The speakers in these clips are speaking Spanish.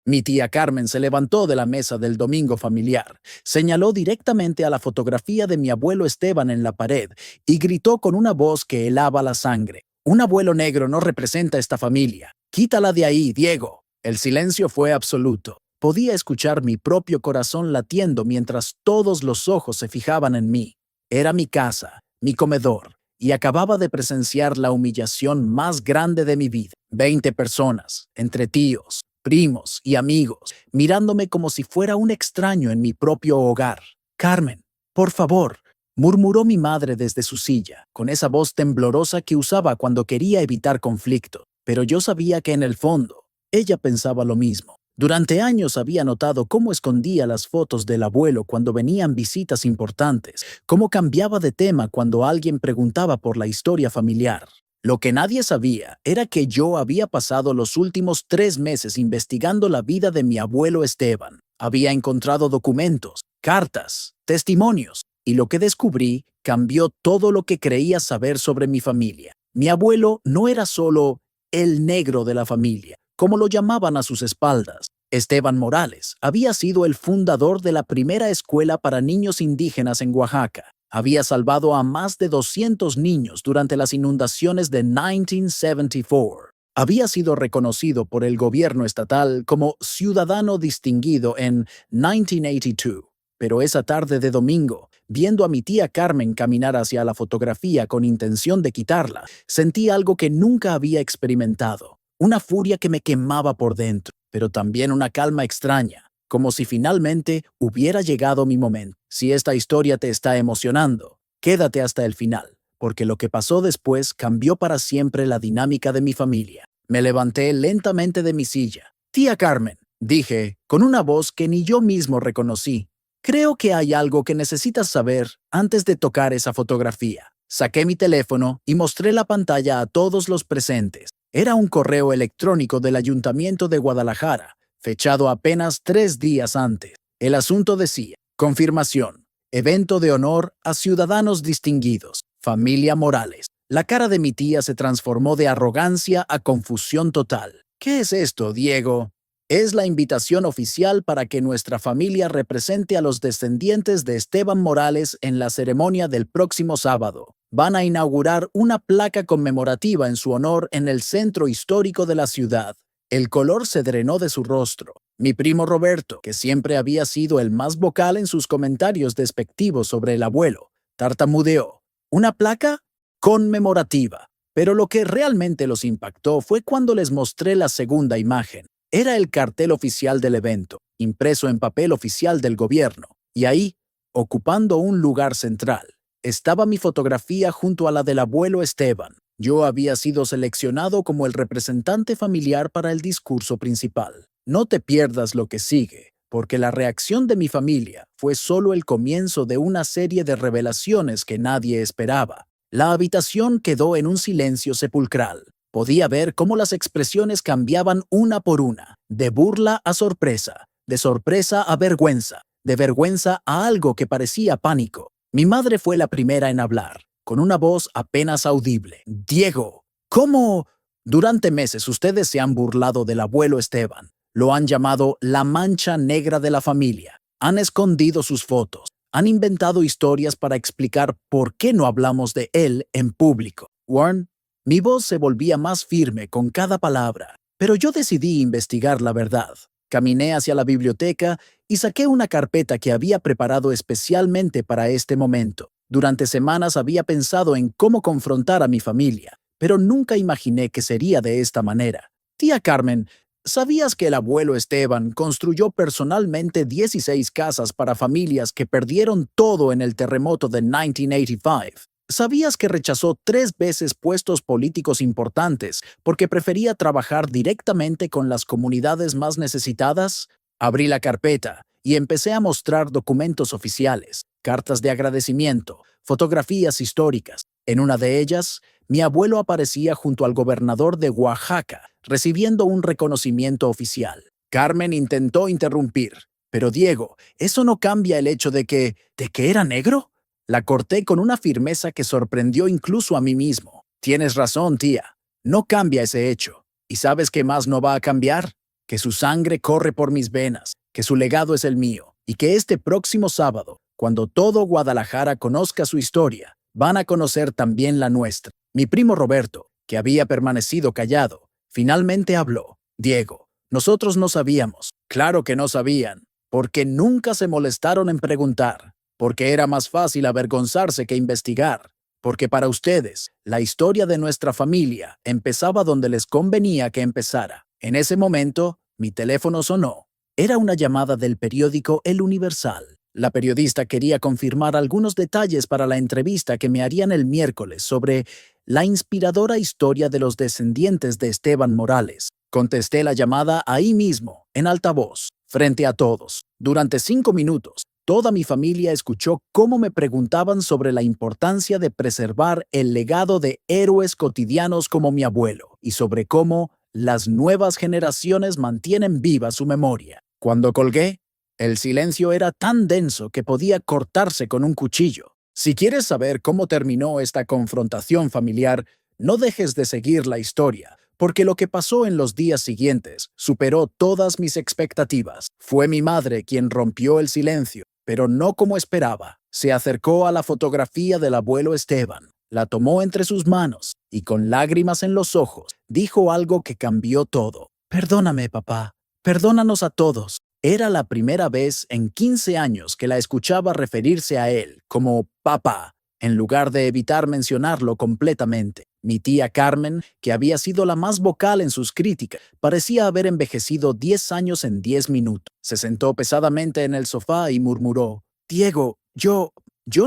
Mi tía Carmen se levantó de la mesa del domingo familiar, señaló directamente a la fotografía de mi abuelo Esteban en la pared y gritó con una voz que helaba la sangre. Un abuelo negro no representa esta familia. Quítala de ahí, Diego. El silencio fue absoluto. Podía escuchar mi propio corazón latiendo mientras todos los ojos se fijaban en mí. Era mi casa, mi comedor, y acababa de presenciar la humillación más grande de mi vida. 20 personas, entre tíos, primos y amigos, mirándome como si fuera un extraño en mi propio hogar. Carmen, por favor, murmuró mi madre desde su silla, con esa voz temblorosa que usaba cuando quería evitar conflicto. Pero yo sabía que en el fondo, ella pensaba lo mismo. Durante años había notado cómo escondía las fotos del abuelo cuando venían visitas importantes, cómo cambiaba de tema cuando alguien preguntaba por la historia familiar. Lo que nadie sabía era que yo había pasado los últimos 3 meses investigando la vida de mi abuelo Esteban. Había encontrado documentos, cartas, testimonios, y lo que descubrí cambió todo lo que creía saber sobre mi familia. Mi abuelo no era solo el negro de la familia, como lo llamaban a sus espaldas. Esteban Morales había sido el fundador de la primera escuela para niños indígenas en Oaxaca. Había salvado a más de 200 niños durante las inundaciones de 1974. Había sido reconocido por el gobierno estatal como ciudadano distinguido en 1982. Pero esa tarde de domingo, viendo a mi tía Carmen caminar hacia la fotografía con intención de quitarla, sentí algo que nunca había experimentado. Una furia que me quemaba por dentro, pero también una calma extraña, como si finalmente hubiera llegado mi momento. Si esta historia te está emocionando, quédate hasta el final, porque lo que pasó después cambió para siempre la dinámica de mi familia. Me levanté lentamente de mi silla. Tía Carmen, dije, con una voz que ni yo mismo reconocí. Creo que hay algo que necesitas saber antes de tocar esa fotografía. Saqué mi teléfono y mostré la pantalla a todos los presentes. Era un correo electrónico del Ayuntamiento de Guadalajara, fechado apenas 3 días antes. El asunto decía: confirmación, evento de honor a ciudadanos distinguidos, familia Morales. La cara de mi tía se transformó de arrogancia a confusión total. ¿Qué es esto, Diego? Es la invitación oficial para que nuestra familia represente a los descendientes de Esteban Morales en la ceremonia del próximo sábado. Van a inaugurar una placa conmemorativa en su honor en el centro histórico de la ciudad. El color se drenó de su rostro. Mi primo Roberto, que siempre había sido el más vocal en sus comentarios despectivos sobre el abuelo, tartamudeó. ¿Una placa? Conmemorativa. Pero lo que realmente los impactó fue cuando les mostré la segunda imagen. Era el cartel oficial del evento, impreso en papel oficial del gobierno, y ahí, ocupando un lugar central, estaba mi fotografía junto a la del abuelo Esteban. Yo había sido seleccionado como el representante familiar para el discurso principal. No te pierdas lo que sigue, porque la reacción de mi familia fue solo el comienzo de una serie de revelaciones que nadie esperaba. La habitación quedó en un silencio sepulcral. Podía ver cómo las expresiones cambiaban una por una, de burla a sorpresa, de sorpresa a vergüenza, de vergüenza a algo que parecía pánico. Mi madre fue la primera en hablar, con una voz apenas audible. Diego, ¿cómo? Durante meses ustedes se han burlado del abuelo Esteban. Lo han llamado la mancha negra de la familia. Han escondido sus fotos. Han inventado historias para explicar por qué no hablamos de él en público. Warren, mi voz se volvía más firme con cada palabra, pero yo decidí investigar la verdad. Caminé hacia la biblioteca y saqué una carpeta que había preparado especialmente para este momento. Durante semanas había pensado en cómo confrontar a mi familia, pero nunca imaginé que sería de esta manera. Tía Carmen, ¿sabías que el abuelo Esteban construyó personalmente 16 casas para familias que perdieron todo en el terremoto de 1985? ¿Sabías que rechazó 3 veces puestos políticos importantes porque prefería trabajar directamente con las comunidades más necesitadas? Abrí la carpeta y empecé a mostrar documentos oficiales, cartas de agradecimiento, fotografías históricas. En una de ellas, mi abuelo aparecía junto al gobernador de Oaxaca, recibiendo un reconocimiento oficial. Carmen intentó interrumpir. Pero Diego, eso no cambia el hecho ¿de que era negro? La corté con una firmeza que sorprendió incluso a mí mismo. Tienes razón, tía. No cambia ese hecho. ¿Y sabes qué más no va a cambiar? que su sangre corre por mis venas, que su legado es el mío, y que este próximo sábado, cuando todo Guadalajara conozca su historia, van a conocer también la nuestra. Mi primo Roberto, que había permanecido callado, finalmente habló. Diego, nosotros no sabíamos. Claro que no sabían, porque nunca se molestaron en preguntar, porque era más fácil avergonzarse que investigar, porque para ustedes, la historia de nuestra familia empezaba donde les convenía que empezara. En ese momento, mi teléfono sonó. Era una llamada del periódico El Universal. La periodista quería confirmar algunos detalles para la entrevista que me harían el miércoles sobre la inspiradora historia de los descendientes de Esteban Morales. Contesté la llamada ahí mismo, en altavoz, frente a todos. Durante 5 minutos, toda mi familia escuchó cómo me preguntaban sobre la importancia de preservar el legado de héroes cotidianos como mi abuelo y sobre cómo las nuevas generaciones mantienen viva su memoria. Cuando colgué, el silencio era tan denso que podía cortarse con un cuchillo. Si quieres saber cómo terminó esta confrontación familiar, no dejes de seguir la historia, porque lo que pasó en los días siguientes superó todas mis expectativas. Fue mi madre quien rompió el silencio, pero no como esperaba. Se acercó a la fotografía del abuelo Esteban, la tomó entre sus manos y con lágrimas en los ojos dijo algo que cambió todo. Perdóname, papá. Perdónanos a todos. Era la primera vez en 15 años que la escuchaba referirse a él como papá, en lugar de evitar mencionarlo completamente. Mi tía Carmen, que había sido la más vocal en sus críticas, parecía haber envejecido 10 años en 10 minutos. Se sentó pesadamente en el sofá y murmuró: Diego, yo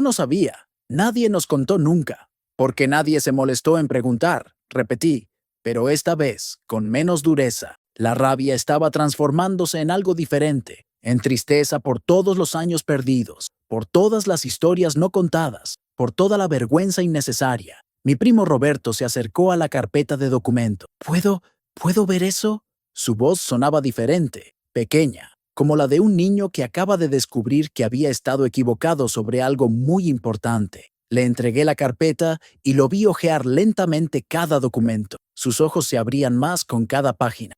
no sabía. Nadie nos contó nunca. Porque nadie se molestó en preguntar, repetí, pero esta vez con menos dureza. La rabia estaba transformándose en algo diferente, en tristeza por todos los años perdidos, por todas las historias no contadas, por toda la vergüenza innecesaria. Mi primo Roberto se acercó a la carpeta de documento. ¿Puedo ver eso? Su voz sonaba diferente, pequeña, como la de un niño que acaba de descubrir que había estado equivocado sobre algo muy importante. Le entregué la carpeta y lo vi hojear lentamente cada documento. Sus ojos se abrían más con cada página.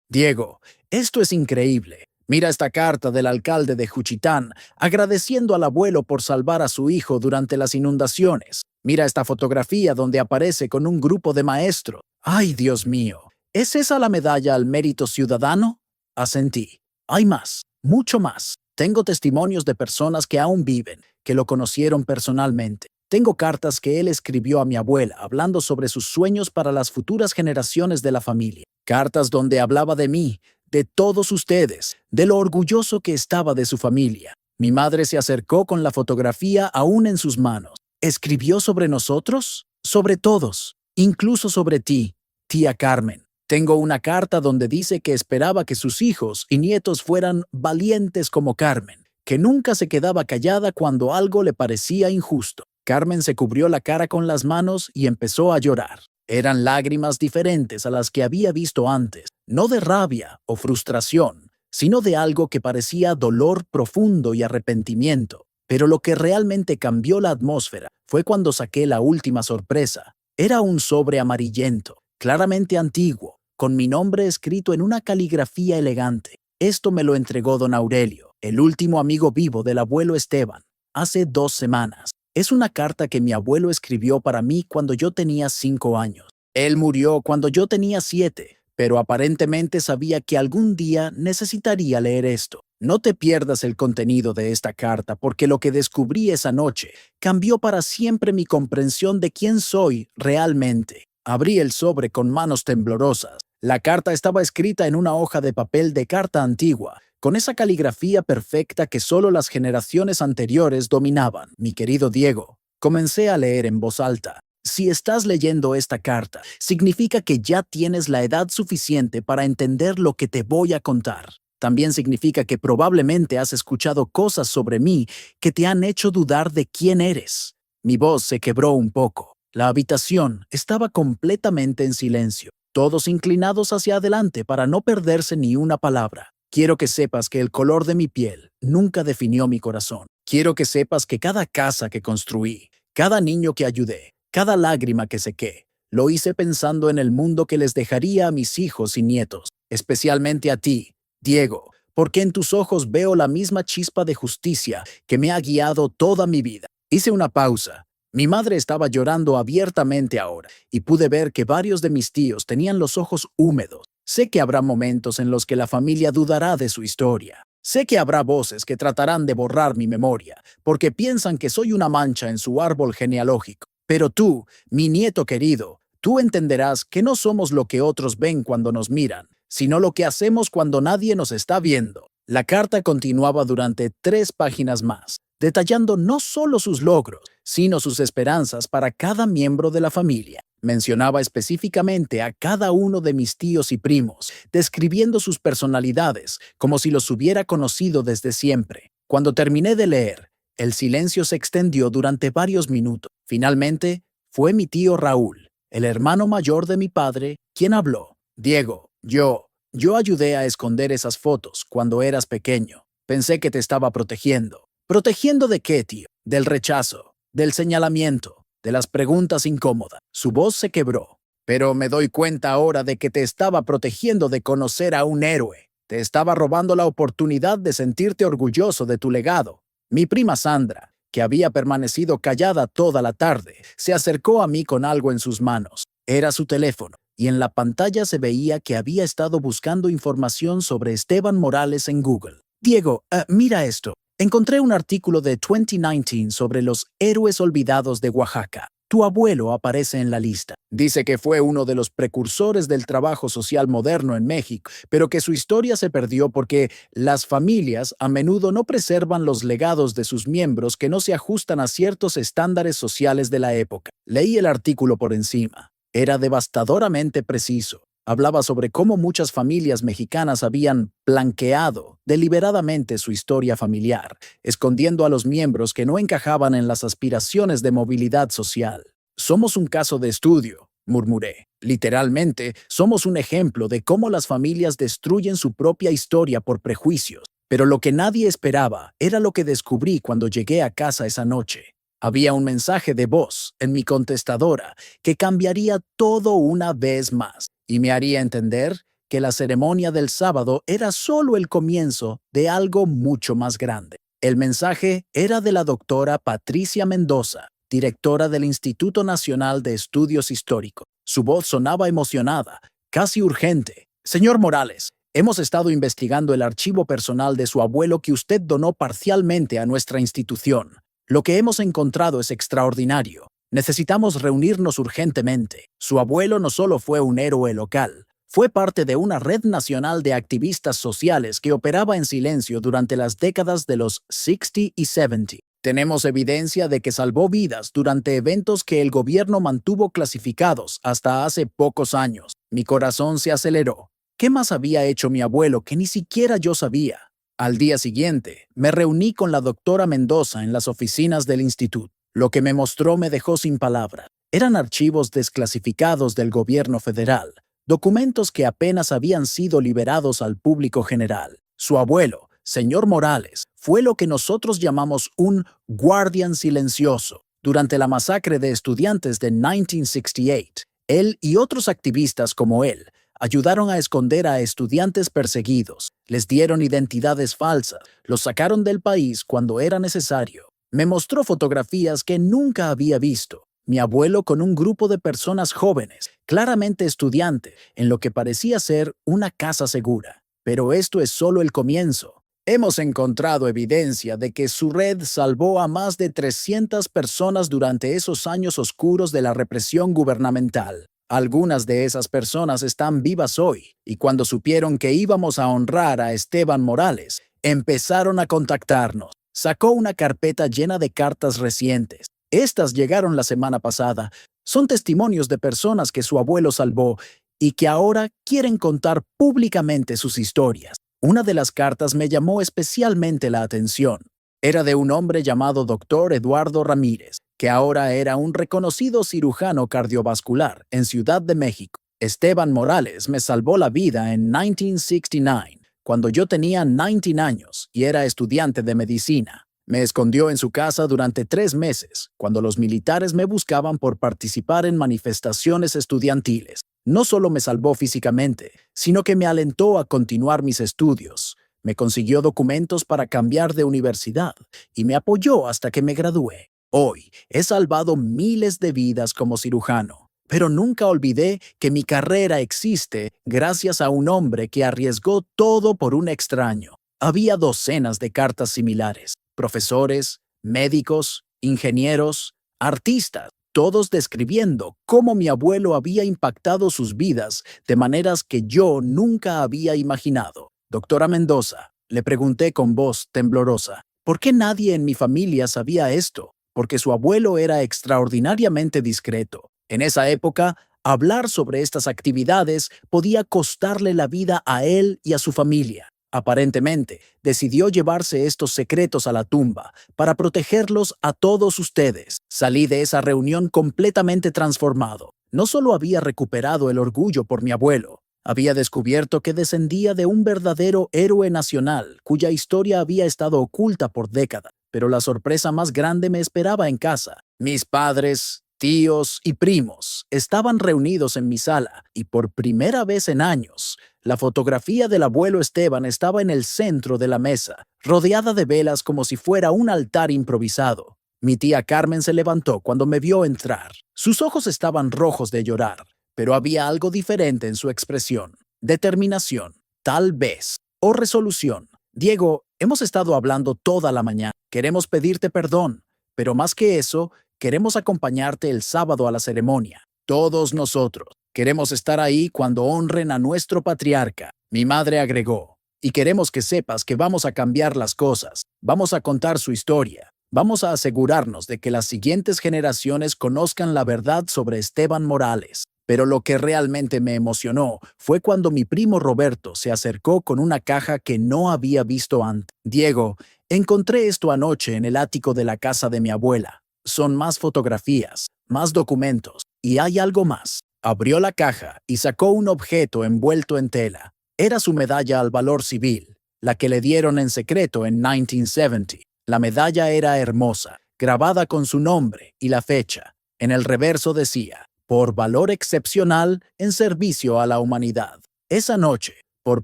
Diego, esto es increíble. Mira esta carta del alcalde de Juchitán agradeciendo al abuelo por salvar a su hijo durante las inundaciones. Mira esta fotografía donde aparece con un grupo de maestros. ¡Ay, Dios mío! ¿Es esa la medalla al mérito ciudadano? Asentí. Hay más, mucho más. Tengo testimonios de personas que aún viven, que lo conocieron personalmente. Tengo cartas que él escribió a mi abuela hablando sobre sus sueños para las futuras generaciones de la familia. Cartas donde hablaba de mí, de todos ustedes, de lo orgulloso que estaba de su familia. Mi madre se acercó con la fotografía aún en sus manos. ¿Escribió sobre nosotros? Sobre todos, incluso sobre ti, tía Carmen. Tengo una carta donde dice que esperaba que sus hijos y nietos fueran valientes como Carmen, que nunca se quedaba callada cuando algo le parecía injusto. Carmen se cubrió la cara con las manos y empezó a llorar. Eran lágrimas diferentes a las que había visto antes, no de rabia o frustración, sino de algo que parecía dolor profundo y arrepentimiento. Pero lo que realmente cambió la atmósfera fue cuando saqué la última sorpresa. Era un sobre amarillento, claramente antiguo, con mi nombre escrito en una caligrafía elegante. Esto me lo entregó don Aurelio, el último amigo vivo del abuelo Esteban, hace 2 semanas. Es una carta que mi abuelo escribió para mí cuando yo tenía 5 años. Él murió cuando yo tenía 7, pero aparentemente sabía que algún día necesitaría leer esto. No te pierdas el contenido de esta carta, porque lo que descubrí esa noche cambió para siempre mi comprensión de quién soy realmente. Abrí el sobre con manos temblorosas. La carta estaba escrita en una hoja de papel de carta antigua, con esa caligrafía perfecta que solo las generaciones anteriores dominaban. Mi querido Diego, comencé a leer en voz alta. Si estás leyendo esta carta, significa que ya tienes la edad suficiente para entender lo que te voy a contar. También significa que probablemente has escuchado cosas sobre mí que te han hecho dudar de quién eres. Mi voz se quebró un poco. La habitación estaba completamente en silencio, todos inclinados hacia adelante para no perderse ni una palabra. Quiero que sepas que el color de mi piel nunca definió mi corazón. Quiero que sepas que cada casa que construí, cada niño que ayudé, cada lágrima que sequé, lo hice pensando en el mundo que les dejaría a mis hijos y nietos. especialmente a ti, Diego, porque en tus ojos veo la misma chispa de justicia que me ha guiado toda mi vida. Hice una pausa. Mi madre estaba llorando abiertamente ahora, y pude ver que varios de mis tíos tenían los ojos húmedos. Sé que habrá momentos en los que la familia dudará de su historia. Sé que habrá voces que tratarán de borrar mi memoria, porque piensan que soy una mancha en su árbol genealógico. Pero tú, mi nieto querido, tú entenderás que no somos lo que otros ven cuando nos miran, sino lo que hacemos cuando nadie nos está viendo. La carta continuaba durante 3 páginas más, detallando no solo sus logros, sino sus esperanzas para cada miembro de la familia. Mencionaba específicamente a cada uno de mis tíos y primos, describiendo sus personalidades como si los hubiera conocido desde siempre. Cuando terminé de leer, el silencio se extendió durante varios minutos. Finalmente, fue mi tío Raúl, el hermano mayor de mi padre, quien habló. Diego, yo ayudé a esconder esas fotos cuando eras pequeño. Pensé que te estaba protegiendo. ¿Protegiendo de qué, tío? Del rechazo, del señalamiento, de las preguntas incómodas. Su voz se quebró. Pero me doy cuenta ahora de que te estaba protegiendo de conocer a un héroe. Te estaba robando la oportunidad de sentirte orgulloso de tu legado. Mi prima Sandra, que había permanecido callada toda la tarde, se acercó a mí con algo en sus manos. Era su teléfono, y en la pantalla se veía que había estado buscando información sobre Esteban Morales en Google. Diego, mira esto. Encontré un artículo de 2019 sobre los héroes olvidados de Oaxaca. Tu abuelo aparece en la lista. Dice que fue uno de los precursores del trabajo social moderno en México, pero que su historia se perdió porque las familias a menudo no preservan los legados de sus miembros que no se ajustan a ciertos estándares sociales de la época. Leí el artículo por encima. Era devastadoramente preciso. Hablaba sobre cómo muchas familias mexicanas habían blanqueado deliberadamente su historia familiar, escondiendo a los miembros que no encajaban en las aspiraciones de movilidad social. Somos un caso de estudio, murmuré. Literalmente, somos un ejemplo de cómo las familias destruyen su propia historia por prejuicios. Pero lo que nadie esperaba era lo que descubrí cuando llegué a casa esa noche. Había un mensaje de voz en mi contestadora que cambiaría todo una vez más y me haría entender que la ceremonia del sábado era solo el comienzo de algo mucho más grande. El mensaje era de la doctora Patricia Mendoza, directora del Instituto Nacional de Estudios Históricos. Su voz sonaba emocionada, casi urgente. Señor Morales, hemos estado investigando el archivo personal de su abuelo que usted donó parcialmente a nuestra institución. Lo que hemos encontrado es extraordinario. Necesitamos reunirnos urgentemente. Su abuelo no solo fue un héroe local, fue parte de una red nacional de activistas sociales que operaba en silencio durante las décadas de los 60 y 70. Tenemos evidencia de que salvó vidas durante eventos que el gobierno mantuvo clasificados hasta hace pocos años. Mi corazón se aceleró. ¿Qué más había hecho mi abuelo que ni siquiera yo sabía? Al día siguiente, me reuní con la doctora Mendoza en las oficinas del instituto. Lo que me mostró me dejó sin palabras. Eran archivos desclasificados del gobierno federal, documentos que apenas habían sido liberados al público general. Su abuelo, señor Morales, fue lo que nosotros llamamos un guardián silencioso. Durante la masacre de estudiantes de 1968, él y otros activistas como él ayudaron a esconder a estudiantes perseguidos, les dieron identidades falsas, los sacaron del país cuando era necesario. Me mostró fotografías que nunca había visto. Mi abuelo con un grupo de personas jóvenes, claramente estudiantes, en lo que parecía ser una casa segura. Pero esto es solo el comienzo. Hemos encontrado evidencia de que su red salvó a más de 300 personas durante esos años oscuros de la represión gubernamental. Algunas de esas personas están vivas hoy, y cuando supieron que íbamos a honrar a Esteban Morales, empezaron a contactarnos. Sacó una carpeta llena de cartas recientes. Estas llegaron la semana pasada. Son testimonios de personas que su abuelo salvó y que ahora quieren contar públicamente sus historias. Una de las cartas me llamó especialmente la atención. Era de un hombre llamado Dr. Eduardo Ramírez, que ahora era un reconocido cirujano cardiovascular en Ciudad de México. Esteban Morales me salvó la vida en 1969, cuando yo tenía 19 años y era estudiante de medicina. Me escondió en su casa durante 3 meses, cuando los militares me buscaban por participar en manifestaciones estudiantiles. no solo me salvó físicamente, sino que me alentó a continuar mis estudios. Me consiguió documentos para cambiar de universidad y me apoyó hasta que me gradué. Hoy he salvado miles de vidas como cirujano, pero nunca olvidé que mi carrera existe gracias a un hombre que arriesgó todo por un extraño. Había docenas de cartas similares, profesores, médicos, ingenieros, artistas, todos describiendo cómo mi abuelo había impactado sus vidas de maneras que yo nunca había imaginado. Doctora Mendoza, le pregunté con voz temblorosa, ¿por qué nadie en mi familia sabía esto? Porque su abuelo era extraordinariamente discreto. En esa época, hablar sobre estas actividades podía costarle la vida a él y a su familia. Aparentemente, decidió llevarse estos secretos a la tumba para protegerlos a todos ustedes. Salí de esa reunión completamente transformado. No solo había recuperado el orgullo por mi abuelo, había descubierto que descendía de un verdadero héroe nacional cuya historia había estado oculta por décadas. Pero la sorpresa más grande me esperaba en casa. Mis padres, tíos y primos estaban reunidos en mi sala y por primera vez en años, la fotografía del abuelo Esteban estaba en el centro de la mesa, rodeada de velas como si fuera un altar improvisado. Mi tía Carmen se levantó cuando me vio entrar. Sus ojos estaban rojos de llorar, pero había algo diferente en su expresión. Determinación, tal vez, o resolución. Diego, hemos estado hablando toda la mañana. Queremos pedirte perdón, pero más que eso, queremos acompañarte el sábado a la ceremonia. Todos nosotros. Queremos estar ahí cuando honren a nuestro patriarca. Mi madre agregó, y queremos que sepas que vamos a cambiar las cosas. Vamos a contar su historia. Vamos a asegurarnos de que las siguientes generaciones conozcan la verdad sobre Esteban Morales. Pero lo que realmente me emocionó fue cuando mi primo Roberto se acercó con una caja que no había visto antes. Diego, encontré esto anoche en el ático de la casa de mi abuela. Son más fotografías, más documentos, y hay algo más. Abrió la caja y sacó un objeto envuelto en tela. Era su medalla al valor civil, la que le dieron en secreto en 1970. La medalla era hermosa, grabada con su nombre y la fecha. En el reverso decía, por valor excepcional en servicio a la humanidad. Esa noche, por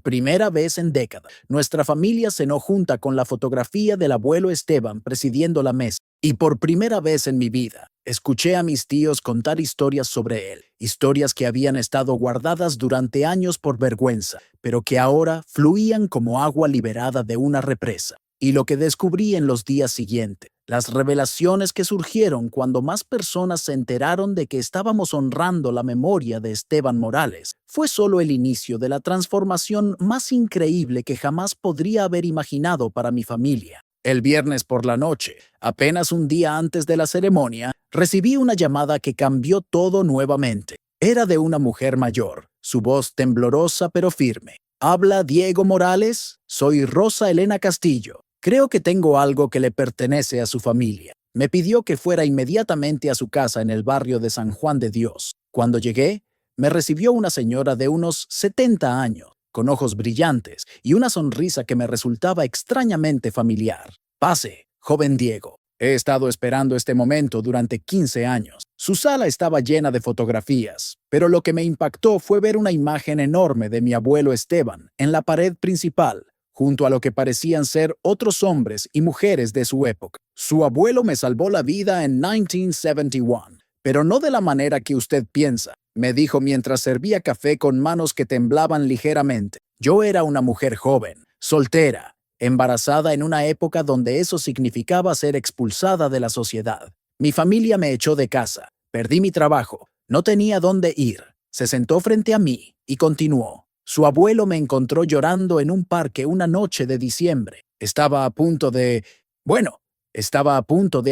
primera vez en décadas, nuestra familia cenó junta con la fotografía del abuelo Esteban presidiendo la mesa. Y por primera vez en mi vida, escuché a mis tíos contar historias sobre él, historias que habían estado guardadas durante años por vergüenza, pero que ahora fluían como agua liberada de una represa. Y lo que descubrí en los días siguientes, las revelaciones que surgieron cuando más personas se enteraron de que estábamos honrando la memoria de Esteban Morales, fue solo el inicio de la transformación más increíble que jamás podría haber imaginado para mi familia. El viernes por la noche, apenas un día antes de la ceremonia, recibí una llamada que cambió todo nuevamente. Era de una mujer mayor, su voz temblorosa pero firme. ¿Habla Diego Morales? Soy Rosa Elena Castillo. Creo que tengo algo que le pertenece a su familia. Me pidió que fuera inmediatamente a su casa en el barrio de San Juan de Dios. Cuando llegué, me recibió una señora de unos 70 años, con ojos brillantes y una sonrisa que me resultaba extrañamente familiar. Pase, joven Diego. He estado esperando este momento durante 15 años. Su sala estaba llena de fotografías, pero lo que me impactó fue ver una imagen enorme de mi abuelo Esteban en la pared principal, junto a lo que parecían ser otros hombres y mujeres de su época. Su abuelo me salvó la vida en 1971, pero no de la manera que usted piensa, me dijo mientras servía café con manos que temblaban ligeramente. Yo era una mujer joven, soltera, embarazada en una época donde eso significaba ser expulsada de la sociedad. Mi familia me echó de casa, perdí mi trabajo, no tenía dónde ir. Se sentó frente a mí y continuó. Su abuelo me encontró llorando en un parque una noche de diciembre. Estaba a punto de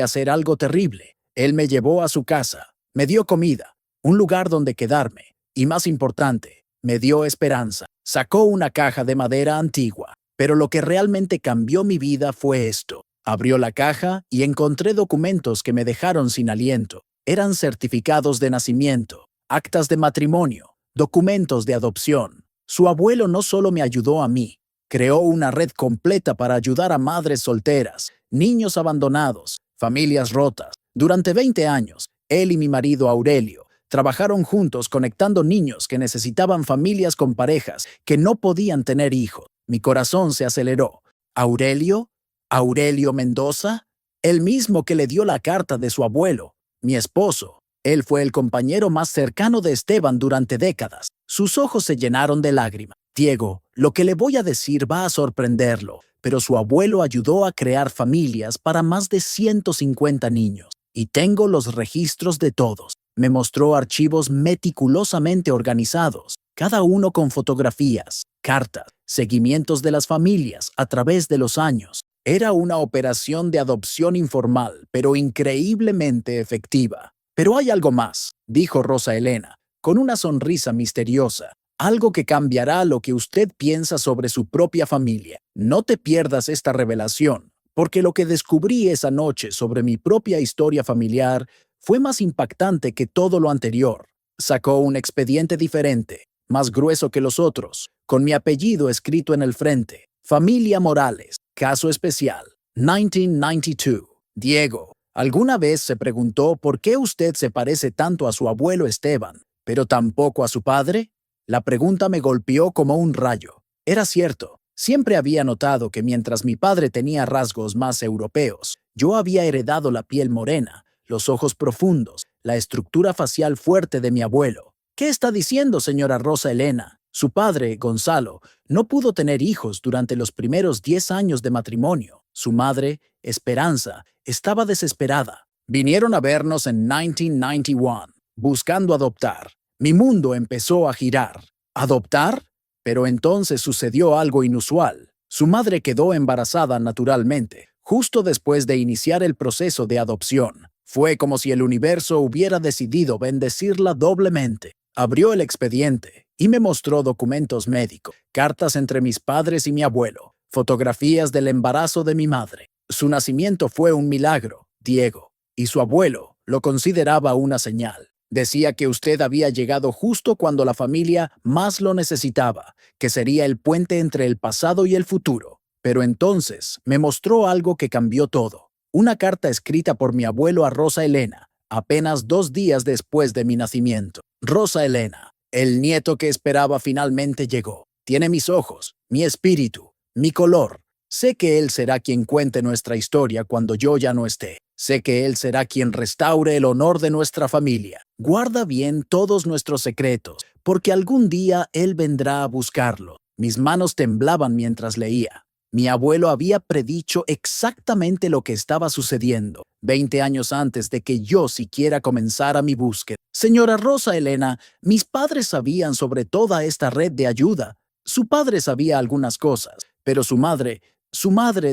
hacer algo terrible. Él me llevó a su casa, me dio comida, un lugar donde quedarme, y más importante, me dio esperanza. Sacó una caja de madera antigua, pero lo que realmente cambió mi vida fue esto. Abrió la caja y encontré documentos que me dejaron sin aliento. Eran certificados de nacimiento, actas de matrimonio, documentos de adopción. Su abuelo no solo me ayudó a mí, creó una red completa para ayudar a madres solteras, niños abandonados, familias rotas. Durante 20 años, él y mi marido Aurelio Trabajaron juntos conectando niños que necesitaban familias con parejas que no podían tener hijos. Mi corazón se aceleró. ¿Aurelio? ¿Aurelio Mendoza? El mismo que le dio la carta de su abuelo, mi esposo. Él fue el compañero más cercano de Esteban durante décadas. Sus ojos se llenaron de lágrimas. Diego, lo que le voy a decir va a sorprenderlo, pero su abuelo ayudó a crear familias para más de 150 niños. Y tengo los registros de todos. Me mostró archivos meticulosamente organizados, cada uno con fotografías, cartas, seguimientos de las familias a través de los años. Era una operación de adopción informal, pero increíblemente efectiva. Pero hay algo más, dijo Rosa Elena, con una sonrisa misteriosa. Algo que cambiará lo que usted piensa sobre su propia familia. No te pierdas esta revelación, porque lo que descubrí esa noche sobre mi propia historia familiar fue más impactante que todo lo anterior. Sacó un expediente diferente, más grueso que los otros, con mi apellido escrito en el frente. Familia Morales, caso especial, 1992. Diego, ¿alguna vez se preguntó por qué usted se parece tanto a su abuelo Esteban, pero tampoco a su padre? La pregunta me golpeó como un rayo. Era cierto, siempre había notado que mientras mi padre tenía rasgos más europeos, yo había heredado la piel morena, los ojos profundos, la estructura facial fuerte de mi abuelo. ¿Qué está diciendo, señora Rosa Elena? Su padre, Gonzalo, no pudo tener hijos durante los primeros 10 años de matrimonio. Su madre, Esperanza, estaba desesperada. Vinieron a vernos en 1991, buscando adoptar. Mi mundo empezó a girar. ¿Adoptar? Pero entonces sucedió algo inusual. Su madre quedó embarazada naturalmente, justo después de iniciar el proceso de adopción. Fue como si el universo hubiera decidido bendecirla doblemente. Abrió el expediente y me mostró documentos médicos, cartas entre mis padres y mi abuelo, fotografías del embarazo de mi madre. Su nacimiento fue un milagro, Diego, y su abuelo lo consideraba una señal. Decía que usted había llegado justo cuando la familia más lo necesitaba, que sería el puente entre el pasado y el futuro. Pero entonces me mostró algo que cambió todo. Una carta escrita por mi abuelo a Rosa Elena, apenas 2 días después de mi nacimiento. Rosa Elena, el nieto que esperaba finalmente llegó. Tiene mis ojos, mi espíritu, mi color. Sé que él será quien cuente nuestra historia cuando yo ya no esté. Sé que él será quien restaure el honor de nuestra familia. Guarda bien todos nuestros secretos, porque algún día él vendrá a buscarlo. Mis manos temblaban mientras leía. Mi abuelo había predicho exactamente lo que estaba sucediendo, 20 años antes de que yo siquiera comenzara mi búsqueda. Señora Rosa Elena, mis padres sabían sobre toda esta red de ayuda. Su padre sabía algunas cosas, pero su madre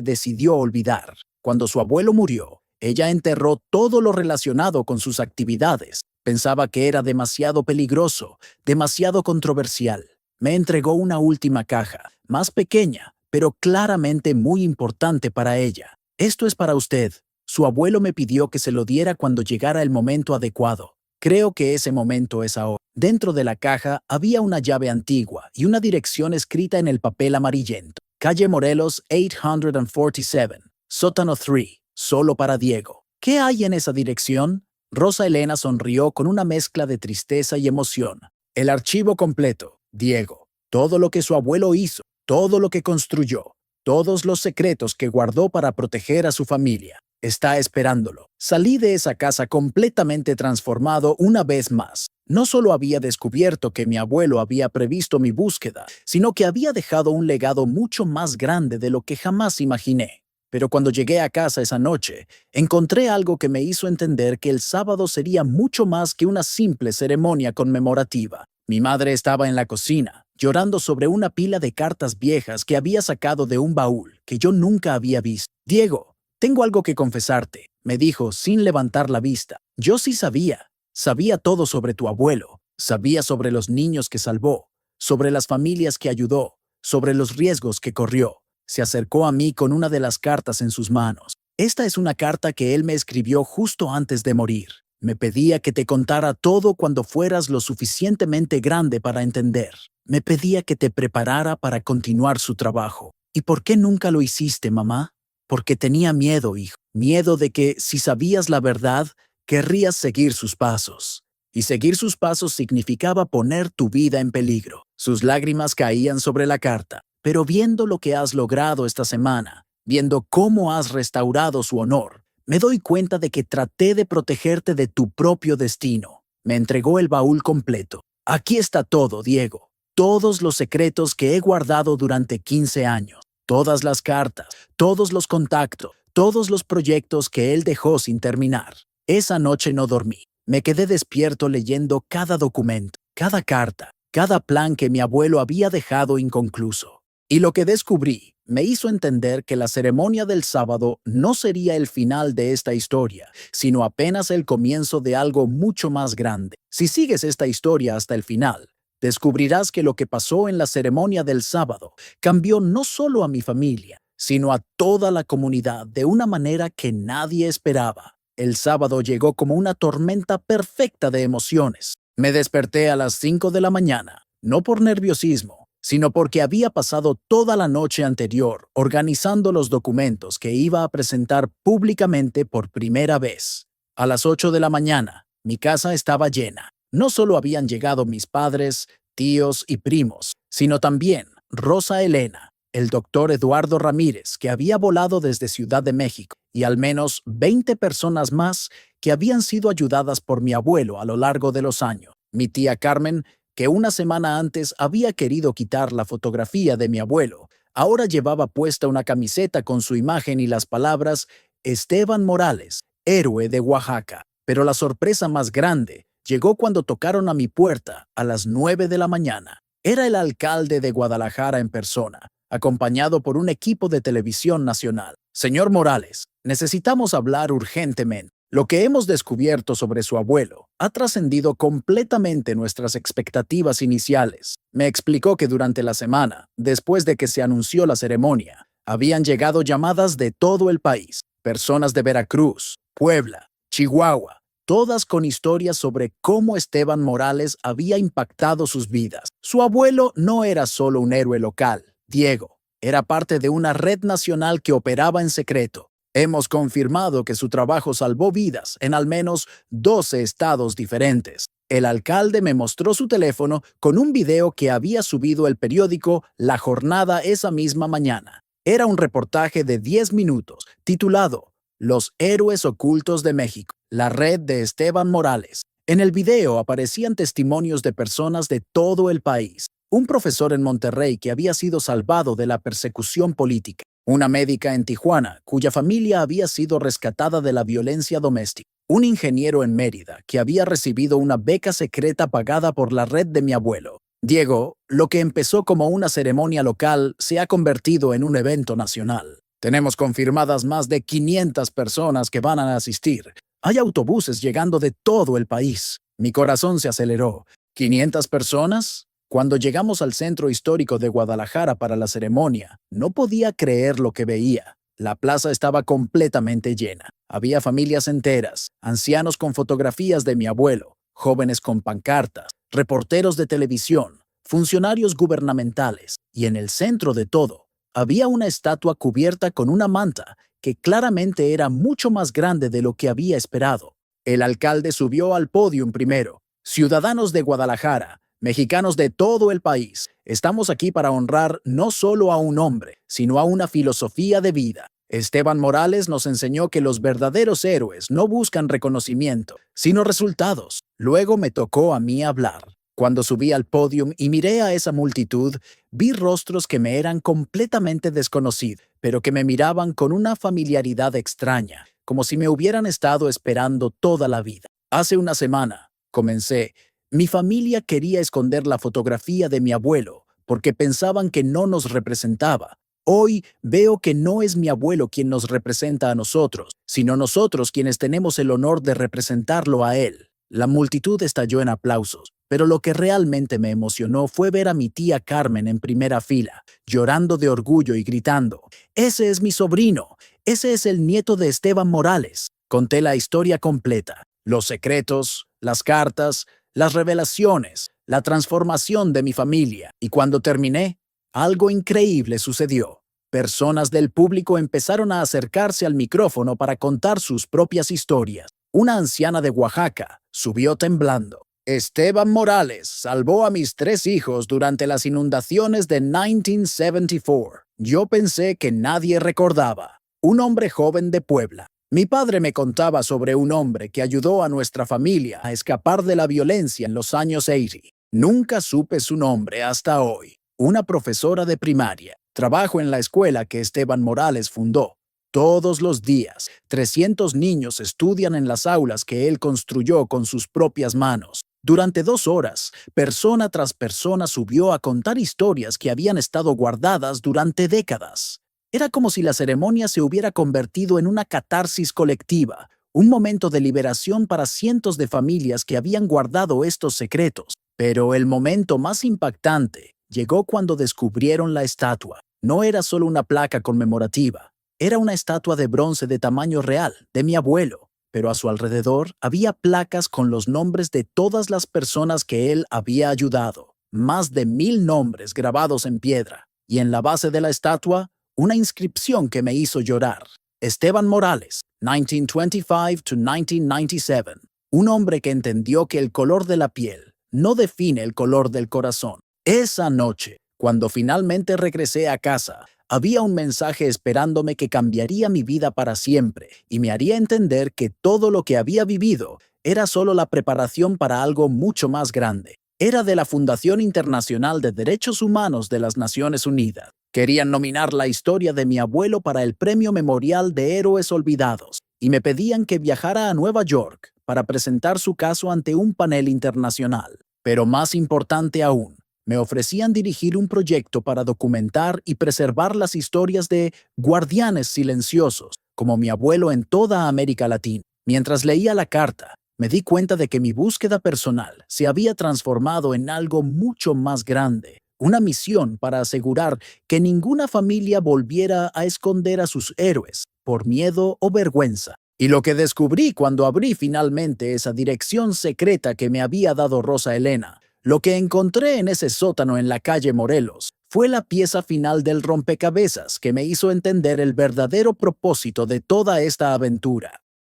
decidió olvidar. Cuando su abuelo murió, ella enterró todo lo relacionado con sus actividades. Pensaba que era demasiado peligroso, demasiado controversial. Me entregó una última caja, más pequeña, pero claramente muy importante para ella. Esto es para usted. Su abuelo me pidió que se lo diera cuando llegara el momento adecuado. Creo que ese momento es ahora. Dentro de la caja había una llave antigua y una dirección escrita en el papel amarillento. Calle Morelos 847, sótano 3, solo para Diego. ¿Qué hay en esa dirección? Rosa Elena sonrió con una mezcla de tristeza y emoción. El archivo completo, Diego. Todo lo que su abuelo hizo, todo lo que construyó, todos los secretos que guardó para proteger a su familia. Está esperándolo. Salí de esa casa completamente transformado una vez más. No solo había descubierto que mi abuelo había previsto mi búsqueda, sino que había dejado un legado mucho más grande de lo que jamás imaginé. Pero cuando llegué a casa esa noche, encontré algo que me hizo entender que el sábado sería mucho más que una simple ceremonia conmemorativa. Mi madre estaba en la cocina, llorando sobre una pila de cartas viejas que había sacado de un baúl que yo nunca había visto. Diego, tengo algo que confesarte, me dijo sin levantar la vista. Yo sí sabía. Sabía todo sobre tu abuelo. Sabía sobre los niños que salvó, sobre las familias que ayudó, sobre los riesgos que corrió. Se acercó a mí con una de las cartas en sus manos. Esta es una carta que él me escribió justo antes de morir. Me pedía que te contara todo cuando fueras lo suficientemente grande para entender. Me pedía que te preparara para continuar su trabajo. ¿Y por qué nunca lo hiciste, mamá? Porque tenía miedo, hijo. Miedo de que, si sabías la verdad, querrías seguir sus pasos. y seguir sus pasos significaba poner tu vida en peligro. Sus lágrimas caían sobre la carta. Pero viendo lo que has logrado esta semana, viendo cómo has restaurado su honor, me doy cuenta de que traté de protegerte de tu propio destino. Me entregó el baúl completo. Aquí está todo, Diego. Todos los secretos que he guardado durante 15 años. Todas las cartas, todos los contactos, todos los proyectos que él dejó sin terminar. Esa noche no dormí. Me quedé despierto leyendo cada documento, cada carta, cada plan que mi abuelo había dejado inconcluso. Y lo que descubrí me hizo entender que la ceremonia del sábado no sería el final de esta historia, sino apenas el comienzo de algo mucho más grande. Si sigues esta historia hasta el final, descubrirás que lo que pasó en la ceremonia del sábado cambió no solo a mi familia, sino a toda la comunidad de una manera que nadie esperaba. El sábado llegó como una tormenta perfecta de emociones. Me desperté a las 5 de la mañana, no por nerviosismo, sino porque había pasado toda la noche anterior organizando los documentos que iba a presentar públicamente por primera vez. A las 8 de la mañana, mi casa estaba llena. No solo habían llegado mis padres, tíos y primos, sino también Rosa Elena, el doctor Eduardo Ramírez, que había volado desde Ciudad de México, y al menos 20 personas más que habían sido ayudadas por mi abuelo a lo largo de los años. Mi tía Carmen, que una semana antes había querido quitar la fotografía de mi abuelo, ahora llevaba puesta una camiseta con su imagen y las palabras Esteban Morales, héroe de Oaxaca. Pero la sorpresa más grande llegó cuando tocaron a mi puerta a las 9 de la mañana. Era el alcalde de Guadalajara en persona, acompañado por un equipo de televisión nacional. Señor Morales, necesitamos hablar urgentemente. Lo que hemos descubierto sobre su abuelo ha trascendido completamente nuestras expectativas iniciales. Me explicó que durante la semana, después de que se anunció la ceremonia, habían llegado llamadas de todo el país, personas de Veracruz, Puebla, Chihuahua, todas con historias sobre cómo Esteban Morales había impactado sus vidas. Su abuelo no era solo un héroe local, Diego, era parte de una red nacional que operaba en secreto. Hemos confirmado que su trabajo salvó vidas en al menos 12 estados diferentes. El alcalde me mostró su teléfono con un video que había subido el periódico La Jornada esa misma mañana. Era un reportaje de 10 minutos, titulado Los héroes ocultos de México, la red de Esteban Morales. En el video aparecían testimonios de personas de todo el país. Un profesor en Monterrey que había sido salvado de la persecución política. Una médica en Tijuana, cuya familia había sido rescatada de la violencia doméstica. Un ingeniero en Mérida, que había recibido una beca secreta pagada por la red de mi abuelo. Diego, lo que empezó como una ceremonia local, se ha convertido en un evento nacional. Tenemos confirmadas más de 500 personas que van a asistir. Hay autobuses llegando de todo el país. Mi corazón se aceleró. ¿500 personas? Cuando llegamos al centro histórico de Guadalajara para la ceremonia, no podía creer lo que veía. La plaza estaba completamente llena. Había familias enteras, ancianos con fotografías de mi abuelo, jóvenes con pancartas, reporteros de televisión, funcionarios gubernamentales, y en el centro de todo, había una estatua cubierta con una manta que claramente era mucho más grande de lo que había esperado. El alcalde subió al podio primero. Ciudadanos de Guadalajara, mexicanos de todo el país, estamos aquí para honrar no solo a un hombre, sino a una filosofía de vida. Esteban Morales nos enseñó que los verdaderos héroes no buscan reconocimiento, sino resultados. Luego me tocó a mí hablar. Cuando subí al podio y miré a esa multitud, vi rostros que me eran completamente desconocidos, pero que me miraban con una familiaridad extraña, como si me hubieran estado esperando toda la vida. Hace una semana, comencé. Mi familia quería esconder la fotografía de mi abuelo porque pensaban que no nos representaba. Hoy veo que no es mi abuelo quien nos representa a nosotros, sino nosotros quienes tenemos el honor de representarlo a él. La multitud estalló en aplausos, pero lo que realmente me emocionó fue ver a mi tía Carmen en primera fila, llorando de orgullo y gritando, «¡Ese es mi sobrino! ¡Ese es el nieto de Esteban Morales!». Conté la historia completa, los secretos, las cartas, las revelaciones, la transformación de mi familia. Y cuando terminé, algo increíble sucedió. Personas del público empezaron a acercarse al micrófono para contar sus propias historias. Una anciana de Oaxaca subió temblando. Esteban Morales salvó a mis 3 hijos durante las inundaciones de 1974. Yo pensé que nadie recordaba. Un hombre joven de Puebla. Mi padre me contaba sobre un hombre que ayudó a nuestra familia a escapar de la violencia en los años 80. Nunca supe su nombre hasta hoy. Una profesora de primaria. Trabajo en la escuela que Esteban Morales fundó. Todos los días, 300 niños estudian en las aulas que él construyó con sus propias manos. Durante 2 horas, persona tras persona subió a contar historias que habían estado guardadas durante décadas. Era como si la ceremonia se hubiera convertido en una catarsis colectiva, un momento de liberación para cientos de familias que habían guardado estos secretos. Pero el momento más impactante llegó cuando descubrieron la estatua. No era solo una placa conmemorativa. Era una estatua de bronce de tamaño real, de mi abuelo, pero a su alrededor había placas con los nombres de todas las personas que él había ayudado. Más de 1000 nombres grabados en piedra. Y en la base de la estatua, una inscripción que me hizo llorar. Esteban Morales, 1925 to 1997. Un hombre que entendió que el color de la piel no define el color del corazón. Esa noche, cuando finalmente regresé a casa, había un mensaje esperándome que cambiaría mi vida para siempre y me haría entender que todo lo que había vivido era solo la preparación para algo mucho más grande. Era de la Fundación Internacional de Derechos Humanos de las Naciones Unidas. Querían nominar la historia de mi abuelo para el Premio Memorial de Héroes Olvidados y me pedían que viajara a Nueva York para presentar su caso ante un panel internacional. Pero más importante aún, me ofrecían dirigir un proyecto para documentar y preservar las historias de guardianes silenciosos, como mi abuelo en toda América Latina. Mientras leía la carta, me di cuenta de que mi búsqueda personal se había transformado en algo mucho más grande, una misión para asegurar que ninguna familia volviera a esconder a sus héroes por miedo o vergüenza. Y lo que descubrí cuando abrí finalmente esa dirección secreta que me había dado Rosa Elena, lo que encontré en ese sótano en la calle Morelos, fue la pieza final del rompecabezas que me hizo entender el verdadero propósito de toda esta aventura.